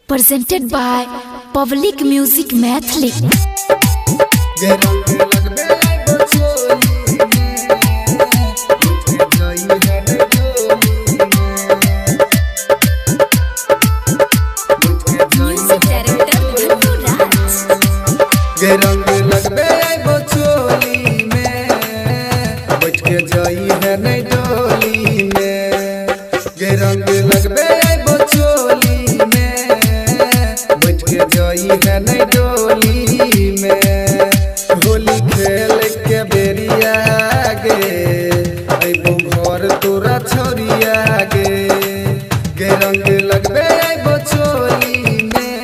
presented by Public Music Mathli. रंग लगबे बचोली में बैठ के जाई है नहीं डोली में गे रंग लगबे बचोली में बैठ के जाई है नहीं डोली में होली खेल के बेरिया गे अइबो घर तोरा छोरिया गे रंग लगबे बचोली में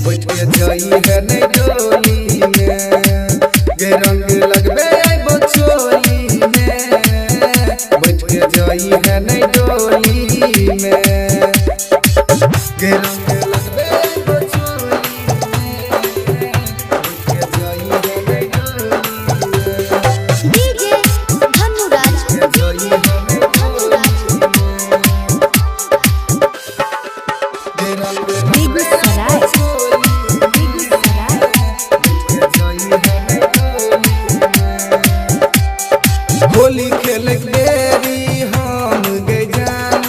बैठ के जाई है नहीं डोली में गे रंग लगबे बचोली में बैठ के जाई है नहीं डोली में गे रंग लगबे बचोली में बैठ के जाई है नहीं डोली में DJ धनुराज के जाई है नहीं डोली में गे रंग बेगूसराय होली खेल बेरी हम गए जान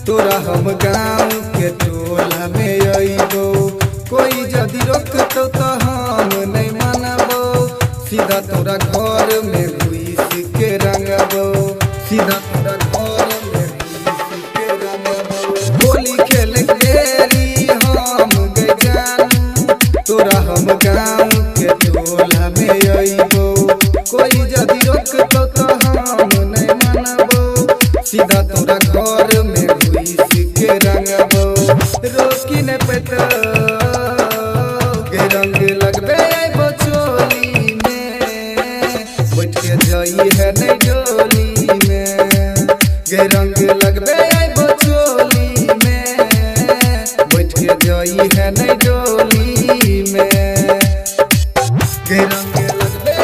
तोरा हम गाँव के टोला में अइबो कोई यदि रोकतो तो हम नहीं मानबो सीधा तोरा घर में घुस के रंगबो सीधा तोरा घर में घुस के रंगबो होली खेल बेरी हम गए जान तोरा हम गाँव के टोला में अइबो कोई यदि रोकतो तो हम नहीं मानबो सीधा तोरा घर में घुस के रंगबो रोकी नहीं पेतो गे रंग लगबे बचोली में बैठ के जाई है नहीं डोली में गे रंग लगबे बचोली में बैठ के जाई है नहीं डोली में गे रंग लगबे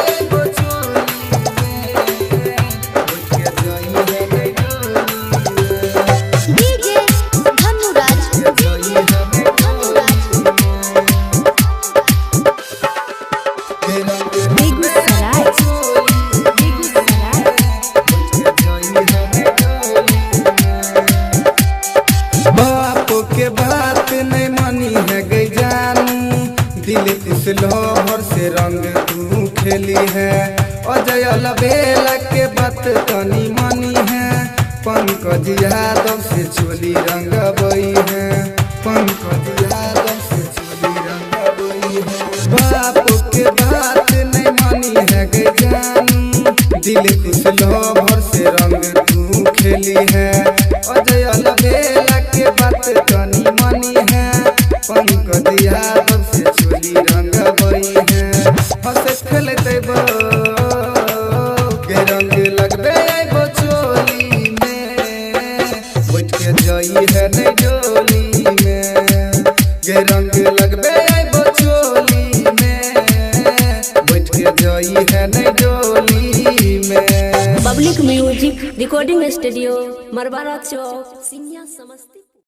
DJ धनुराज बेगूसराय बाप के बात नहीं मानी है गई जानू दिल फिसलो भर से रंग तू खेली है अजय लबेला के बात तनी मानी है पंकज यादव से चोली रंगबई है पंकज यादव से चोली रंगबई है बाप के बात नहीं मानी है गई जानू दिल फिसलो भर से रंग तू खेली है अजय लबेला के बात तनी मानी है पंकज यादव से चोली रंगबई है हंस खेल देबो गे रंग लगबे बचोली में बैठ के जाई है नहीं डोली में गे रंग लगबे बचोली में बैठ के जाई है नहीं डोली में पब्लिक म्यूजिक रिकॉर्डिंग स्टूडियो मरवारा चौक सिंहिया समस्ती।